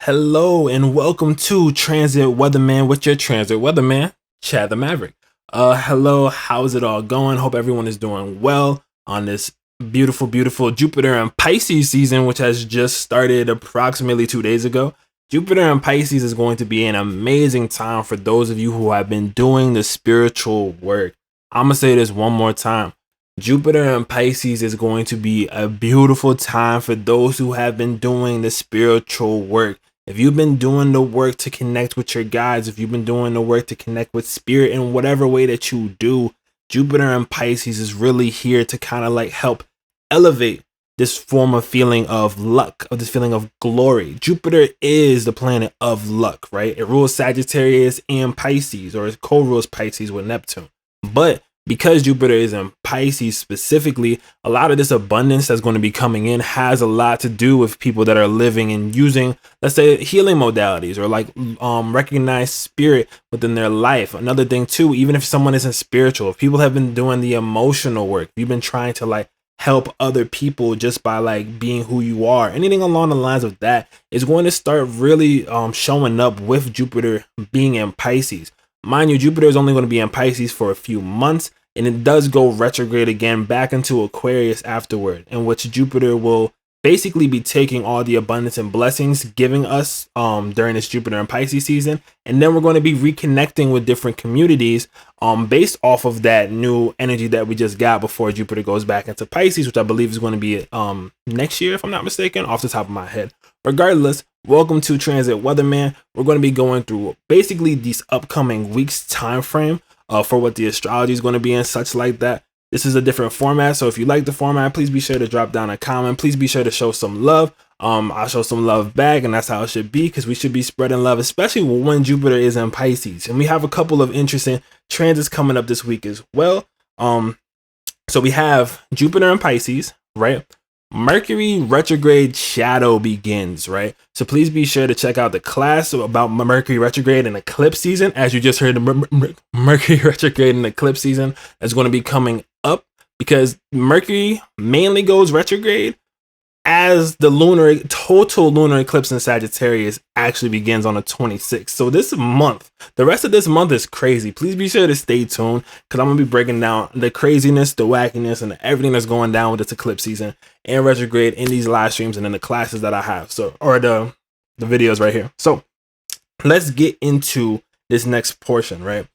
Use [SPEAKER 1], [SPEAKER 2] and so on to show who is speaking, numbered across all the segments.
[SPEAKER 1] Hello and welcome to Transit Weatherman with your Transit Weatherman, Chad the Maverick. Hello, how's it all going? Hope everyone is doing well on this beautiful Jupiter and Pisces season, which has just started approximately 2 days ago. Jupiter and Pisces is going to be an amazing time for those of you who have been doing the spiritual work. I'm gonna say this one more time. Jupiter and Pisces is going to be a beautiful time for those who have been doing the spiritual work. If you've been doing the work to connect with your guides, if you've been doing the work to connect with spirit in whatever way that you do, Jupiter and Pisces is really here to kind of like help elevate this form of feeling of luck, of this feeling of glory. Jupiter is the planet of luck, right? It rules Sagittarius and Pisces, or it co-rules Pisces with Neptune. But because Jupiter is in Pisces specifically, a lot of this abundance that's going to be coming in has a lot to do with people that are living and using, let's say, healing modalities or like recognize spirit within their life. Another thing too, even if someone isn't spiritual, if people have been doing the emotional work, you've been trying to like help other people just by like being who you are, anything along the lines of that is going to start really showing up with Jupiter being in Pisces. Mind you, Jupiter is only going to be in Pisces for a few months, and it does go retrograde again back into Aquarius afterward, in which Jupiter will basically be taking all the abundance and blessings giving us during this Jupiter and Pisces season, and then we're going to be reconnecting with different communities based off of that new energy that we just got before Jupiter goes back into Pisces, which I believe is going to be next year, if I'm not mistaken, off the top of my head. Regardless, welcome to Transit Weatherman. We're going to be going through basically these upcoming weeks time frame for what the astrology is going to be and such like that. This is a different format, so if you like the format, please be sure to drop down a comment. Please be sure to show some love. I'll show some love back, and that's how it should be, because we should be spreading love, especially when Jupiter is in Pisces. And we have a couple of interesting transits coming up this week as well. So we have Jupiter in Pisces, right? Mercury Retrograde shadow begins, right? So please be sure to check out the class about Mercury Retrograde and Eclipse season. As you just heard, the Mercury Retrograde and Eclipse season is going to be coming up, because Mercury mainly goes retrograde as the total lunar eclipse in Sagittarius actually begins on the 26th. So this month, the rest of this month is crazy. Please be sure to stay tuned, because I'm going to be breaking down the craziness, the wackiness, and everything that's going down with this eclipse season and retrograde in these live streams and in the classes that I have. So, or the videos right here. So let's get into this next portion, right?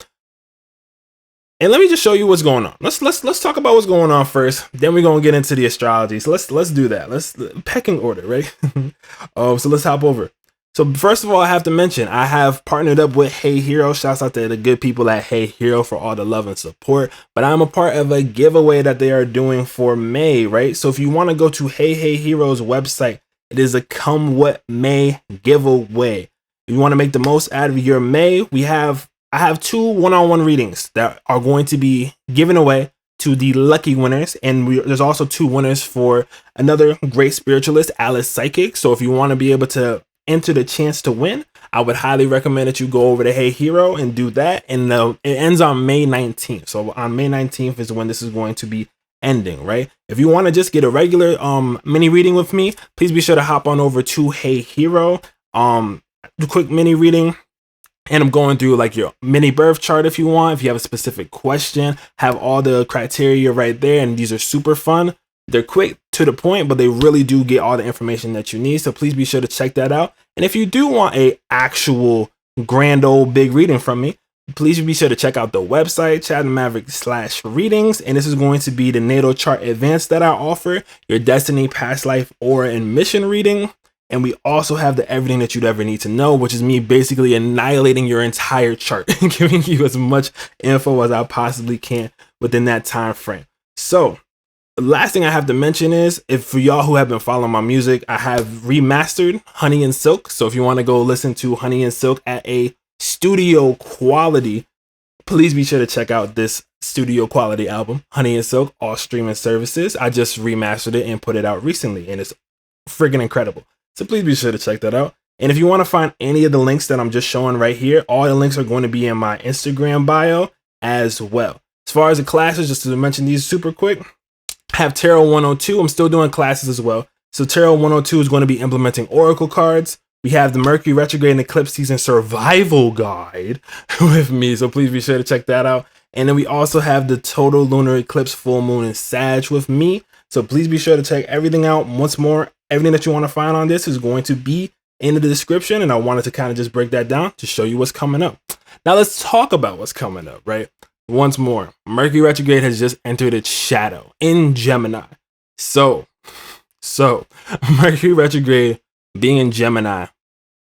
[SPEAKER 1] And let me just show you what's going on. Let's talk about what's going on first. Then we're gonna get into the astrology. So let's do that. Let's pecking order, right? So let's hop over. So first of all, I have to mention I have partnered up with Hey Hero. Shouts out to the good people at Hey Hero for all the love and support. But I'm a part of a giveaway that they are doing for May, right? So if you want to go to Hey Hero's website, it is a Come What May giveaway. If you want to make the most out of your May, I have 2 one-on-one readings that are going to be given away to the lucky winners. And there's also 2 winners for another great spiritualist, Alice Psychic. So if you want to be able to enter the chance to win, I would highly recommend that you go over to Hey Hero and do that. And it ends on May 19th. So on May 19th is when this is going to be ending, right? If you want to just get a regular mini reading with me, please be sure to hop on over to Hey Hero. Quick mini reading. And I'm going through like your mini birth chart if you want. If you have a specific question, have all the criteria right there. And these are super fun. They're quick to the point, but they really do get all the information that you need. So please be sure to check that out. And if you do want a actual grand old big reading from me, please be sure to check out the website, ChadMaverick/readings. And this is going to be the natal chart advance that I offer, your destiny, past life, aura, and mission reading. And we also have the everything that you'd ever need to know, which is me basically annihilating your entire chart and giving you as much info as I possibly can within that time frame. So the last thing I have to mention is, if for y'all who have been following my music, I have remastered Honey and Silk. So if you want to go listen to Honey and Silk at a studio quality, please be sure to check out this studio quality album, Honey and Silk, all streaming services. I just remastered it and put it out recently, and it's friggin' incredible. So please be sure to check that out. And if you want to find any of the links that I'm just showing right here, all the links are going to be in my Instagram bio as well. As far as the classes, just to mention these super quick, I have Tarot 102. I'm still doing classes as well. So Tarot 102 is going to be implementing Oracle cards. We have the Mercury Retrograde and Eclipse Season Survival Guide with me, so please be sure to check that out. And then we also have the Total Lunar Eclipse Full Moon in Sag with me, so please be sure to check everything out. Once more, everything that you want to find on this is going to be in the description, and I wanted to kind of just break that down to show you what's coming up. Now let's talk about what's coming up, right? Once more, Mercury Retrograde has just entered its shadow in Gemini. So Mercury Retrograde being in Gemini,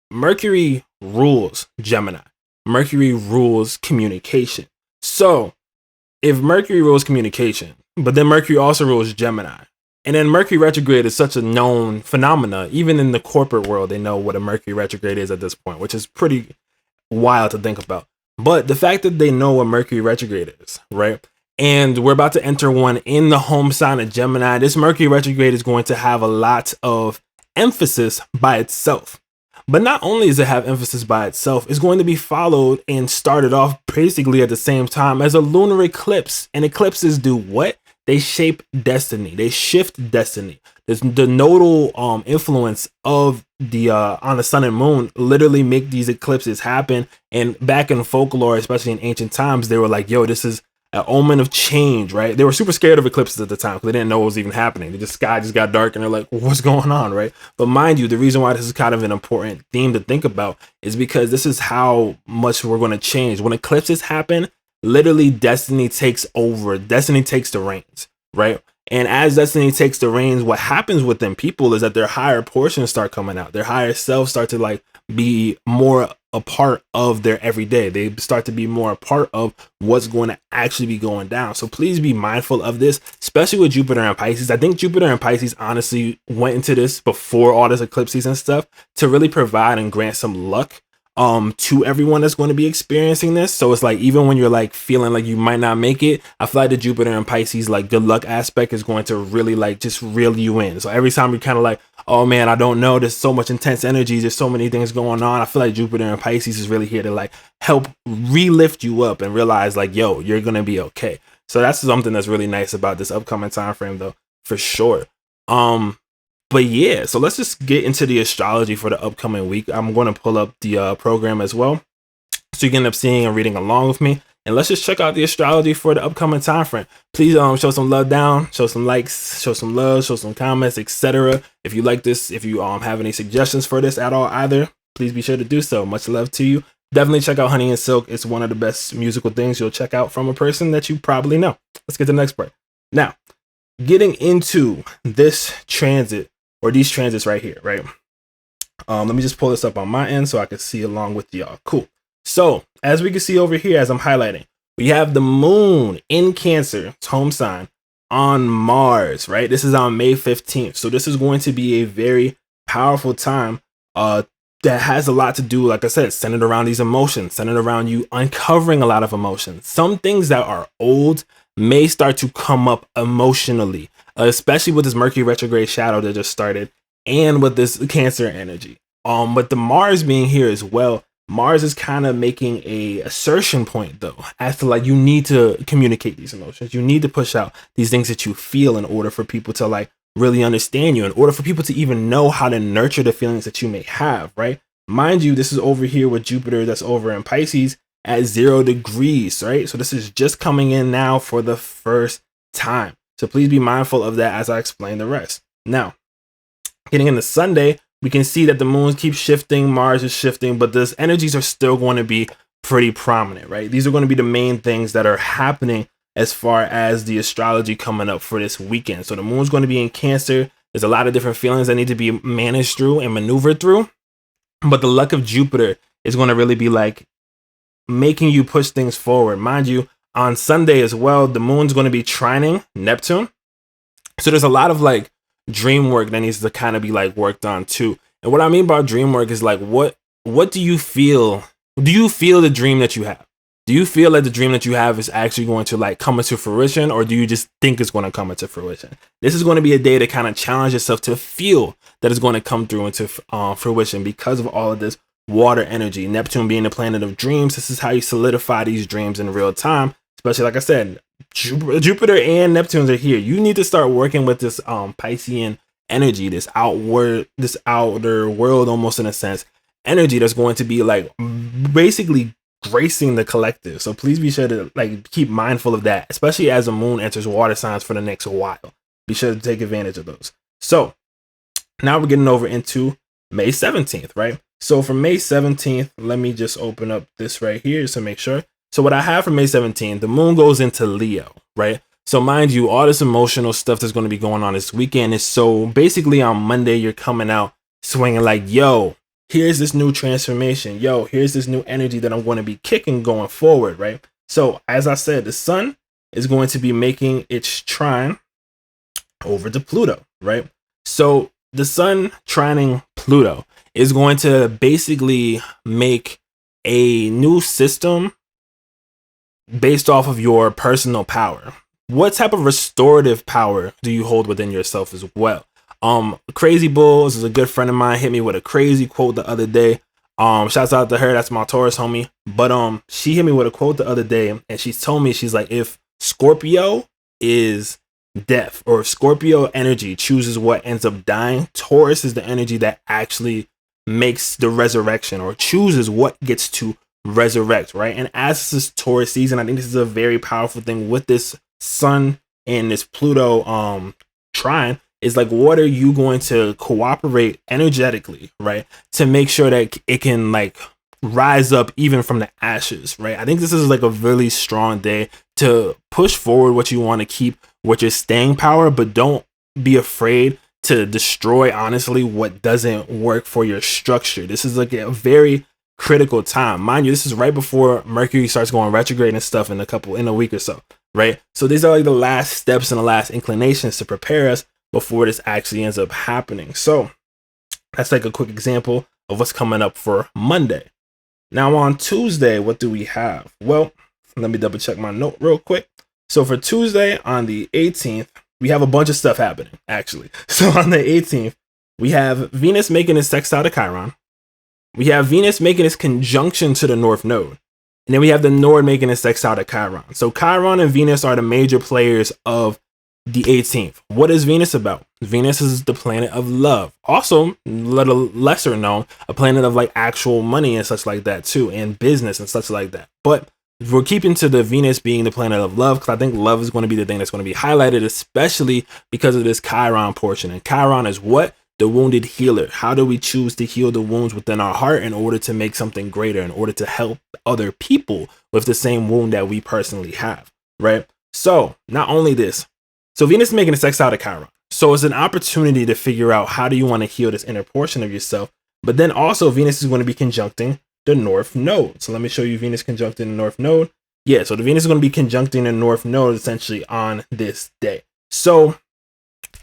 [SPEAKER 1] Mercury rules Gemini. Mercury rules communication. So if Mercury rules communication, but then Mercury also rules Gemini, and then Mercury Retrograde is such a known phenomena, even in the corporate world, they know what a Mercury Retrograde is at this point, which is pretty wild to think about. But the fact that they know what Mercury Retrograde is, right? And we're about to enter one in the home sign of Gemini. This Mercury Retrograde is going to have a lot of emphasis by itself. But not only does it have emphasis by itself, it's going to be followed and started off basically at the same time as a lunar eclipse. And eclipses do what? They shape destiny. They shift destiny. The nodal influence of the on the sun and moon literally make these eclipses happen. And back in folklore, especially in ancient times, they were like, yo, this is an omen of change, right? They were super scared of eclipses at the time because they didn't know what was even happening. The sky just got dark and they're like, what's going on, right? But mind you, the reason why this is kind of an important theme to think about is because this is how much we're going to change. When eclipses happen, literally destiny takes over. Destiny takes the reins, right? And as destiny takes the reins, what happens with them people is that their higher portions start coming out. Their higher selves start to like be more a part of their everyday. They start to be more a part of what's going to actually be going down. So please be mindful of this, especially with Jupiter and Pisces. I think Jupiter and Pisces honestly went into this before all this eclipses and stuff to really provide and grant some luck to everyone that's going to be experiencing this. So it's like, even when you're like feeling like you might not make it, I feel like the Jupiter and Pisces like good luck aspect is going to really like just reel you in. So every time you're kind of like, oh man, I don't know, there's so much intense energy, there's so many things going on, I feel like Jupiter and Pisces is really here to like help re-lift you up and realize like, yo, you're gonna be okay. So that's something that's really nice about this upcoming time frame though, for sure. But yeah, so let's just get into the astrology for the upcoming week. I'm going to pull up the program as well, so you can end up seeing and reading along with me. And let's just check out the astrology for the upcoming time frame. Please show some love down, show some likes, show some love, show some comments, etc. If you like this, if you have any suggestions for this at all either, please be sure to do so. Much love to you. Definitely check out Honey and Silk. It's one of the best musical things you'll check out from a person that you probably know. Let's get to the next part. Now, getting into this transit, or these transits right here, right? Let me just pull this up on my end so I can see along with y'all. Cool. So as we can see over here, as I'm highlighting, we have the moon in Cancer, its home sign, on Mars, right? This is on May 15th. So this is going to be a very powerful time that has a lot to do, like I said, centered around these emotions, centered around you uncovering a lot of emotions. Some things that are old may start to come up emotionally, especially with this Mercury retrograde shadow that just started and with this Cancer energy. But the Mars being here as well, Mars is kind of making a assertion point though, as to like, you need to communicate these emotions. You need to push out these things that you feel in order for people to like really understand you, in order for people to even know how to nurture the feelings that you may have, right? Mind you, this is over here with Jupiter that's over in Pisces at 0 degrees, right? So this is just coming in now for the first time. So please be mindful of that as I explain the rest. Now, getting into Sunday, we can see that the moon keeps shifting, Mars is shifting, but those energies are still going to be pretty prominent, right? These are going to be the main things that are happening as far as the astrology coming up for this weekend. So the moon's going to be in Cancer. There's a lot of different feelings that need to be managed through and maneuvered through. But the luck of Jupiter is going to really be like making you push things forward. Mind you, on Sunday as well, the moon's going to be trining Neptune. So there's a lot of like dream work that needs to kind of be like worked on too. And what I mean by dream work is like, what do you feel? Do you feel the dream that you have? Do you feel that the dream that you have is actually going to like come into fruition, or do you just think it's going to come into fruition? This is going to be a day to kind of challenge yourself to feel that it's going to come through into fruition because of all of this water energy. Neptune being the planet of dreams, this is how you solidify these dreams in real time. Especially, like I said, Jupiter and Neptune are here. You need to start working with this Piscean energy, this outer world, almost in a sense, energy that's going to be like basically gracing the collective. So please be sure to like keep mindful of that, especially as the moon enters water signs for the next while. Be sure to take advantage of those. So now we're getting over into May 17th, right? So for May 17th, let me just open up this right here just to make sure. So what I have for May 17th, the moon goes into Leo, right? So mind you, all this emotional stuff that's going to be going on this weekend is so basically on Monday, you're coming out swinging like, yo, here's this new transformation. Yo, here's this new energy that I'm going to be kicking going forward, right? So as I said, the sun is going to be making its trine over to Pluto, right? So the sun trining Pluto is going to basically make a new system based off of your personal power. What type of restorative power do you hold within yourself as well? Crazy Bulls is a good friend of mine, hit me with a crazy quote the other day. Shouts out to her, that's my Taurus homie. But she hit me with a quote the other day, and she told me, she's like, if Scorpio is death, or if Scorpio energy chooses what ends up dying, Taurus is the energy that actually makes the resurrection, or chooses what gets to resurrect, right? And as this is Taurus season, I think this is a very powerful thing with this sun and this Pluto trine. Is like, what are you going to cooperate energetically, right, to make sure that it can like rise up even from the ashes, right? I think this is like a really strong day to push forward what you want to keep, what your staying power, but don't be afraid to destroy honestly what doesn't work for your structure. This is like a very critical time, mind you. This is right before Mercury starts going retrograde and stuff in a week or so, right? So these are like the last steps and the last inclinations to prepare us before this actually ends up happening. So that's like a quick example of what's coming up for Monday. Now on Tuesday, what do we have? Well, let me double check my note real quick. So for Tuesday on the 18th, we have a bunch of stuff happening actually. So on the 18th, we have Venus making a sextile to Chiron. We have Venus making its conjunction to the North Node. And then we have the Nord making a sextile to Chiron. So Chiron and Venus are the major players of the 18th. What is Venus about? Venus is the planet of love. Also, little lesser known, a planet of like actual money and such like that too, and business and such like that. But we're keeping to the Venus being the planet of love because I think love is going to be the thing that's going to be highlighted, especially because of this Chiron portion. And Chiron is what? The wounded healer. How do we choose to heal the wounds within our heart in order to make something greater, in order to help other people with the same wound that we personally have, right? So not only this, so Venus is making a sextile to Chiron. So it's an opportunity to figure out how do you want to heal this inner portion of yourself. But then also Venus is going to be conjuncting the North Node. So let me show you Venus conjuncting the North Node. Yeah, so the Venus is going to be conjuncting the North Node essentially on this day. So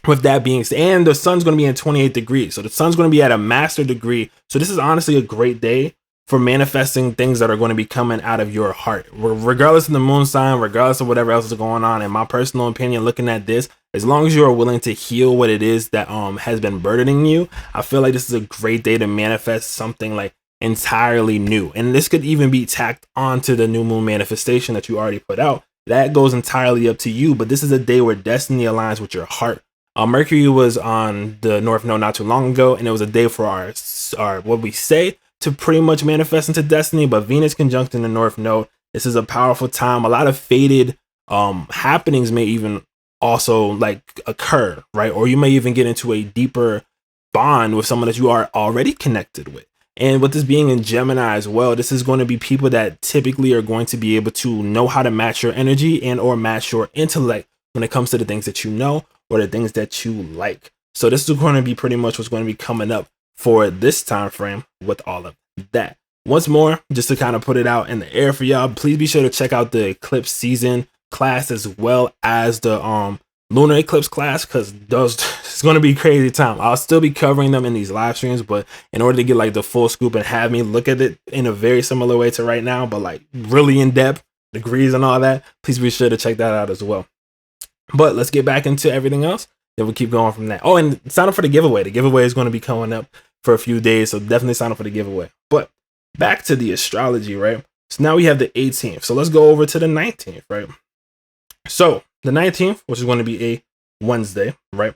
[SPEAKER 1] with that being said, and the sun's going to be in 28 degrees. So the sun's going to be at a master degree. So this is honestly a great day for manifesting things that are going to be coming out of your heart, regardless of the moon sign, regardless of whatever else is going on. In my personal opinion, looking at this, as long as you are willing to heal what it is that has been burdening you, I feel like this is a great day to manifest something like entirely new. And this could even be tacked onto the new moon manifestation that you already put out. That goes entirely up to you, but this is a day where destiny aligns with your heart. Mercury was on the North Node not too long ago, and it was a day for our what we say to pretty much manifest into destiny. But Venus conjunct in the North Node, this is a powerful time. A lot of fated happenings may even also like occur, right? Or you may even get into a deeper bond with someone that you are already connected with. And with this being in Gemini as well, this is going to be people that typically are going to be able to know how to match your energy and or match your intellect when it comes to the things that you know or the things that you like. So this is going to be pretty much what's going to be coming up for this time frame with all of that. Once more, just to kind of put it out in the air for y'all, please be sure to check out the eclipse season class as well as the lunar eclipse class, because those it's going to be crazy time. I'll still be covering them in these live streams, but in order to get like the full scoop and have me look at it in a very similar way to right now, but like really in depth, degrees and all that, please be sure to check that out as well. But let's get back into everything else. Then we'll keep going from that. Oh, and sign up for the giveaway. The giveaway is going to be coming up for a few days, so definitely sign up for the giveaway. But back to the astrology, right? So now we have the 18th. So let's go over to the 19th, right? So the 19th, which is going to be a Wednesday, right?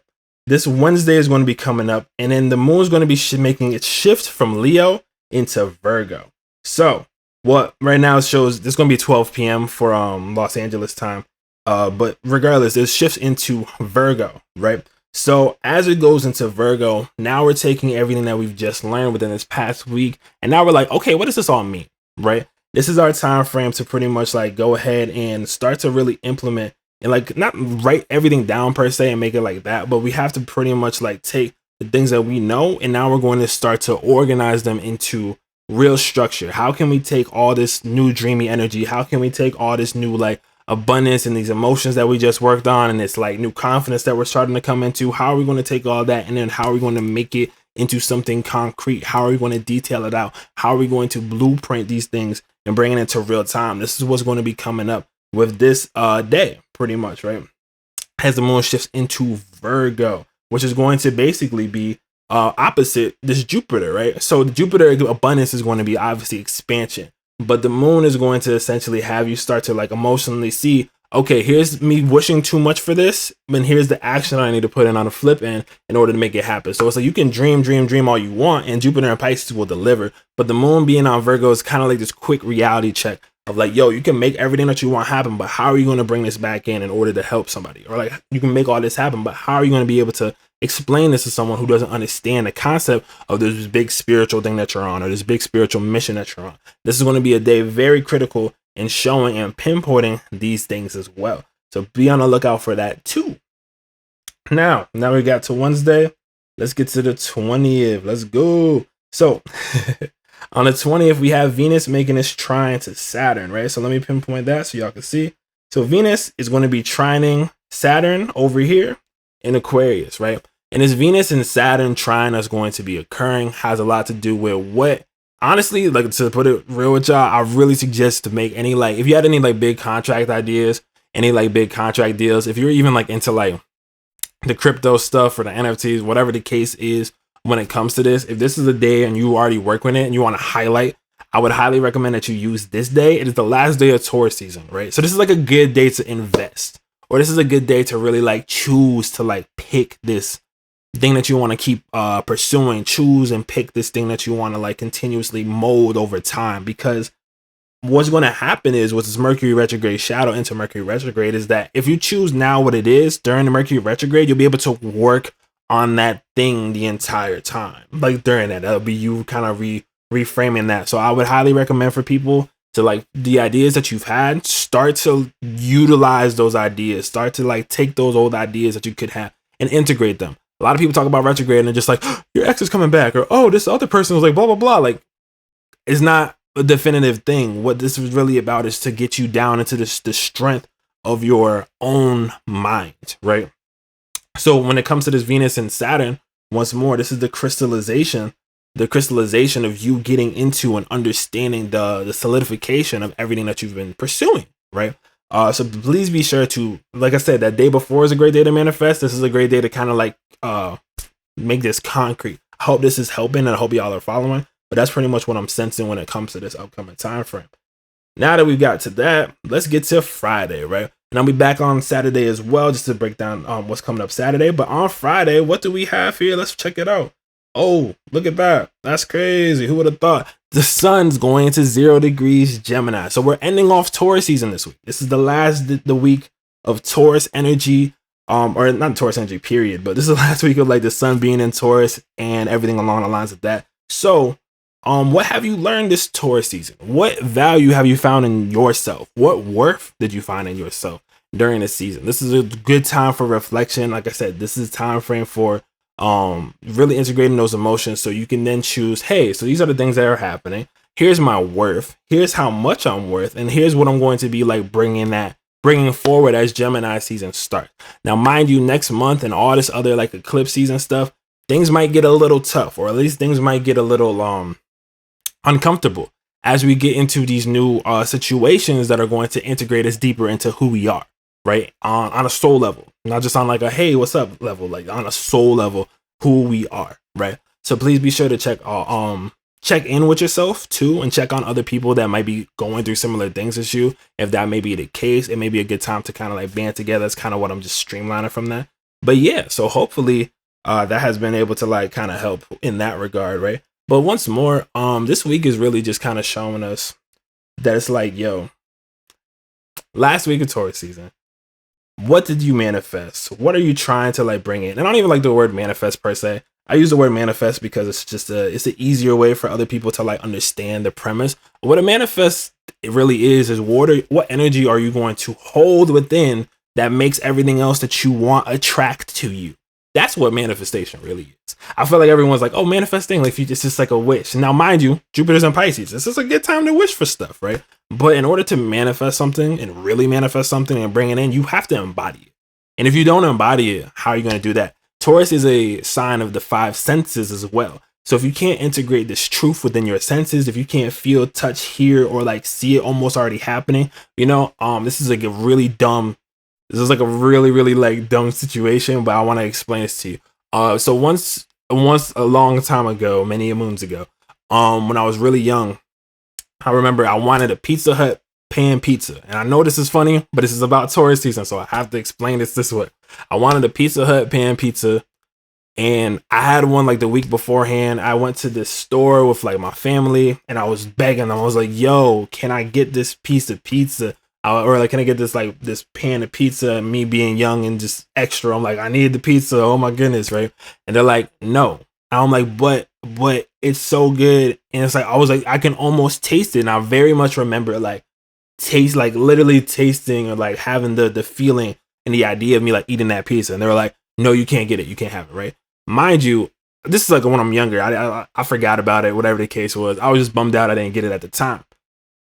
[SPEAKER 1] this Wednesday is going to be coming up, and then the moon is going to be making its shift from Leo into Virgo. So what right now shows this is going to be 12 p.m. for Los Angeles time. But regardless, it shifts into Virgo, right? So as it goes into Virgo, now we're taking everything that we've just learned within this past week, and now we're like, okay, what does this all mean, right? This is our time frame to pretty much like go ahead and start to really implement and like not write everything down per se and make it like that, but we have to pretty much like take the things that we know, and now we're going to start to organize them into real structure. How can we take all this new dreamy energy? How can we take all this new like abundance and these emotions that we just worked on and this like new confidence that we're starting to come into? How are we going to take all that and then how are we going to make it into something concrete? How are we going to detail it out? How are we going to blueprint these things and bring it into real time? This is what's going to be coming up with this day, pretty much, right? As the moon shifts into Virgo, which is going to basically be opposite this Jupiter, right? So the Jupiter abundance is going to be obviously expansion, but the moon is going to essentially have you start to like emotionally see, okay, here's me wishing too much for this, and here's the action I need to put in on the flip end in order to make it happen. So it's like you can dream all you want, and Jupiter and Pisces will deliver, but the moon being on Virgo is kind of like this quick reality check of like, yo, you can make everything that you want happen, but how are you going to bring this back in order to help somebody? Or like, you can make all this happen, but how are you going to be able to explain this to someone who doesn't understand the concept of this big spiritual thing that you're on, or this big spiritual mission that you're on? This is going to be a day very critical in showing and pinpointing these things as well. So be on the lookout for that too. Now we got to Wednesday. Let's get to the 20th. Let's go. So on the 20th, we have Venus making this trine to Saturn, right? So let me pinpoint that so y'all can see. So Venus is going to be trining Saturn over here in Aquarius, right? And this Venus and Saturn trine that's going to be occurring has a lot to do with what, honestly, like to put it real with y'all, I really suggest to make any like, if you had any like big contract ideas, any like big contract deals, if you're even like into like the crypto stuff or the NFTs, whatever the case is, when it comes to this, if this is a day and you already work with it and you want to highlight, I would highly recommend that you use this day. It is the last day of Taurus season, right? So this is like a good day to invest, or this is a good day to really like choose to like pick this thing that you want to keep pursuing, choose and pick this thing that you want to like continuously mold over time. Because what's going to happen is with this Mercury retrograde shadow into Mercury retrograde is that if you choose now what it is during the Mercury retrograde, you'll be able to work on that thing the entire time. Like during that, that'll be you kind of reframing that. So I would highly recommend for people to like the ideas that you've had, start to utilize those ideas, start to like take those old ideas that you could have and integrate them. A lot of people talk about retrograde and they're just like, oh, your ex is coming back, or oh, this other person was like blah blah blah. Like, it's not a definitive thing. What this is really about is to get you down into the strength of your own mind, right? So when it comes to this Venus and Saturn, once more, this is the crystallization of you getting into and understanding the solidification of everything that you've been pursuing, right? So please be sure to, like I said, that day before is a great day to manifest. This is a great day to kind of like make this concrete. I hope this is helping, and I hope y'all are following. But that's pretty much what I'm sensing when it comes to this upcoming time frame. Now that we've got to that, let's get to Friday, right? And I'll be back on Saturday as well, just to break down what's coming up Saturday. But on Friday, what do we have here? Let's check it out. Oh, look at that. That's crazy. Who would have thought? The sun's going into 0 degrees Gemini. So we're ending off Taurus season this week. This is the last the week of Taurus energy, or not Taurus energy, period. But this is the last week of like the sun being in Taurus and everything along the lines of that. So what have you learned this Taurus season? What value have you found in yourself? What worth did you find in yourself during this season? This is a good time for reflection. Like I said, this is time frame for really integrating those emotions, so you can then choose, hey, so these are the things that are happening. Here's my worth. Here's how much I'm worth, and here's what I'm going to be like bringing forward as Gemini season starts. Now, mind you, next month and all this other like eclipse season stuff, things might get a little tough, or at least things might get a little uncomfortable as we get into these new situations that are going to integrate us deeper into who we are, right? On a soul level, not just on like a hey, what's up level, like on a soul level, who we are, right? So please be sure to check in with yourself too, and check on other people that might be going through similar things as you. If that may be the case, it may be a good time to kind of like band together. That's kind of what I'm just streamlining from that. But yeah, so hopefully that has been able to like kind of help in that regard, right? But once more, this week is really just kind of showing us that it's like, yo, last week of Taurus season, what did you manifest? What are you trying to like bring in? And I don't even like the word manifest per se. I use the word manifest because it's just it's an easier way for other people to like understand the premise. What a manifest it really is what energy are you going to hold within that makes everything else that you want attract to you? That's what manifestation really is. I feel like everyone's like, oh, manifesting, like it's just like a wish. Now, mind you, Jupiter's in Pisces. This is a good time to wish for stuff, right? But in order to manifest something and really manifest something and bring it in, you have to embody it. And if you don't embody it, how are you going to do that? Taurus is a sign of the five senses as well. So if you can't integrate this truth within your senses, if you can't feel, touch, hear, or like see it almost already happening, this is like a really dumb. This is like a really, really like dumb situation, but I want to explain this to you. So once a long time ago, many moons ago, when I was really young, I remember I wanted a Pizza Hut pan pizza. And I know this is funny, but this is about Taurus season, so I have to explain this way. I wanted a Pizza Hut pan pizza, and I had one like the week beforehand. I went to this store with like my family, and I was begging them. I was like, yo, can I get this piece of pizza? Or like, can I get this pan of pizza? And me being young and just extra, I'm like, I need the pizza. Oh my goodness, right? And they're like, no. And I'm like, but it's so good. And it's like, I was like, I can almost taste it. And I very much remember like literally tasting or like having the feeling and the idea of me like eating that pizza. And they were like, no, you can't get it. You can't have it, right? Mind you, this is like when I'm younger. I forgot about it, whatever the case was. I was just bummed out I didn't get it at the time.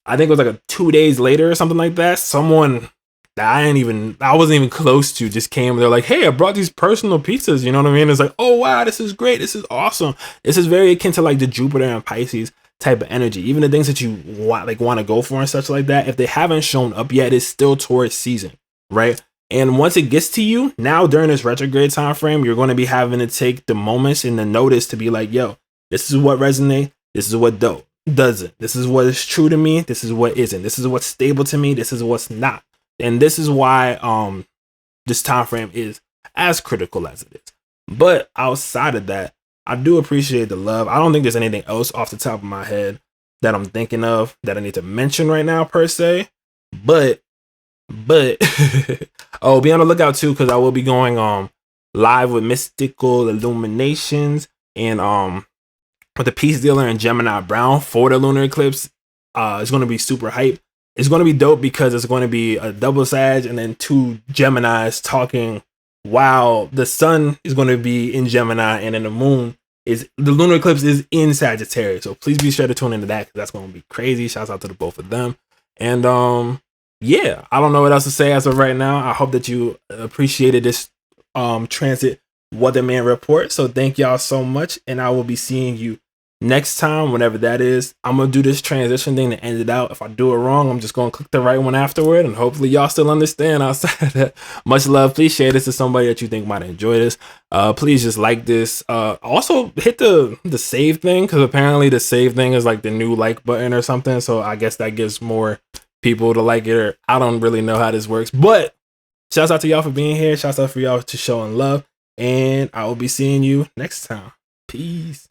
[SPEAKER 1] I think it was like 2 days later or something like that. Someone that I wasn't even close to just came and they're like, hey, I brought these personal pizzas. You know what I mean? It's like, oh, wow, this is great. This is awesome. This is very akin to like the Jupiter and Pisces type of energy. Even the things that you want to go for and such like that, if they haven't shown up yet, it's still Taurus season, right? And once it gets to you, now during this retrograde time frame, you're going to be having to take the moments and the notice to be like, yo, this is what resonates. This is what doesn't. This is what is true to me. This is what isn't. This is what's stable to me. This is what's not. And this is why this time frame is as critical as it is. But outside of that, I do appreciate the love. I don't think there's anything else off the top of my head that I'm thinking of that I need to mention right now per se. But oh, be on the lookout too, because I will be going live with Mystical Illuminations and with the Peace Dealer and Gemini Brown for the lunar eclipse. It's going to be super hype. It's going to be dope because it's going to be a double Sag and then two Geminis talking while the sun is going to be in Gemini and then the lunar eclipse is in Sagittarius. So please be sure to tune into that because that's going to be crazy. Shouts out to the both of them. And yeah, I don't know what else to say as of right now. I hope that you appreciated this transit Weatherman report. So thank y'all so much, and I will be seeing you next time, whenever that is. I'm gonna do this transition thing to end it out. If I do it wrong, I'm just gonna click the right one afterward, and hopefully y'all still understand outside of that. Much love. Please share this to somebody that you think might enjoy this. Please just like this. Also hit the save thing, because apparently the save thing is like the new like button or something. So I guess that gives more people to like it, or I don't really know how this works. But shouts out to y'all for being here. Shouts out for y'all to showing love. And I will be seeing you next time. Peace.